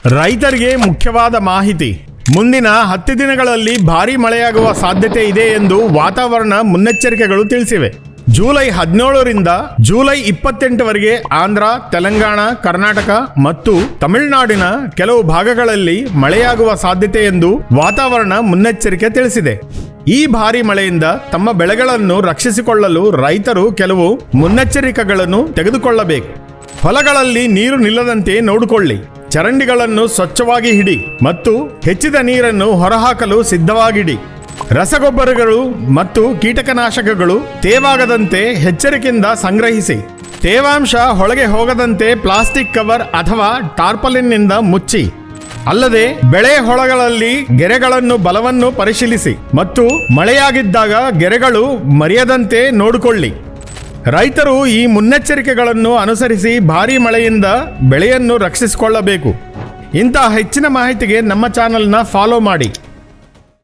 ರೈತರಿಗೆ ಮುಖ್ಯವಾದ ಮಾಹಿತಿ. ಮುಂದಿನ 10 ದಿನಗಳಲ್ಲಿ ಭಾರೀ ಮಳೆಯಾಗುವ ಸಾಧ್ಯತೆ ಇದೆ ಎಂದು ವಾತಾವರಣ ಮುನ್ನೆಚ್ಚರಿಕೆಗಳು ತಿಳಿಸಿವೆ. ಜುಲೈ 17ರಿಂದ ಜುಲೈ 28ವರೆಗೆ ಆಂಧ್ರ, ತೆಲಂಗಾಣ, ಕರ್ನಾಟಕ ಮತ್ತು ತಮಿಳುನಾಡಿನ ಕೆಲವು ಭಾಗಗಳಲ್ಲಿ ಮಳೆಯಾಗುವ ಸಾಧ್ಯತೆ ಎಂದು ವಾತಾವರಣ ಮುನ್ನೆಚ್ಚರಿಕೆ ತಿಳಿಸಿದೆ. ಈ ಭಾರೀ ಮಳೆಯಿಂದ ತಮ್ಮ ಬೆಳೆಗಳನ್ನು ರಕ್ಷಿಸಿಕೊಳ್ಳಲು ರೈತರು ಕೆಲವು ಮುನ್ನೆಚ್ಚರಿಕೆಗಳನ್ನು ತೆಗೆದುಕೊಳ್ಳಬೇಕು. ಹೊಲಗಳಲ್ಲಿ ನೀರು ನಿಲ್ಲದಂತೆ ನೋಡಿಕೊಳ್ಳಿ. ಚರಂಡಿಗಳನ್ನು ಸ್ವಚ್ಛವಾಗಿ ಇಡಿ ಮತ್ತು ಹೆಚ್ಚಿದ ನೀರನ್ನು ಹೊರಹಾಕಲು ಸಿದ್ಧವಾಗಿಡಿ. ರಸಗೊಬ್ಬರಗಳು ಮತ್ತು ಕೀಟಕನಾಶಕಗಳು ತೇವಾಗದಂತೆ ಎಚ್ಚರಿಕೆಯಿಂದ ಸಂಗ್ರಹಿಸಿ. ತೇವಾಂಶ ಒಳಗೆ ಹೋಗದಂತೆ ಪ್ಲಾಸ್ಟಿಕ್ ಕವರ್ ಅಥವಾ ಟಾರ್ಪಲಿನ್ನಿಂದ ಮುಚ್ಚಿ. ಅಲ್ಲದೆ ಬೆಳೆ ಹೊಲಗಳಲ್ಲಿ ಗೆರೆಗಳನ್ನು ಬಲವನ್ನು ಪರಿಶೀಲಿಸಿ ಮತ್ತು ಮಳೆಯಾಗಿದ್ದಾಗ ಗೆರೆಗಳು ಮರೆಯದಂತೆ ನೋಡಿಕೊಳ್ಳಿ. ರೈತರು ಈ ಮುನ್ನೆಚ್ಚರಿಕೆಗಳನ್ನು ಅನುಸರಿಸಿ ಭಾರೀ ಮಳೆಯಿಂದ ಬೆಳೆಯನ್ನು ರಕ್ಷಿಸಿಕೊಳ್ಳಬೇಕು. ಇಂತಹ ಹೆಚ್ಚಿನ ಮಾಹಿತಿಗೆ ನಮ್ಮ ಚಾನೆಲ್ನ ಫಾಲೋ ಮಾಡಿ.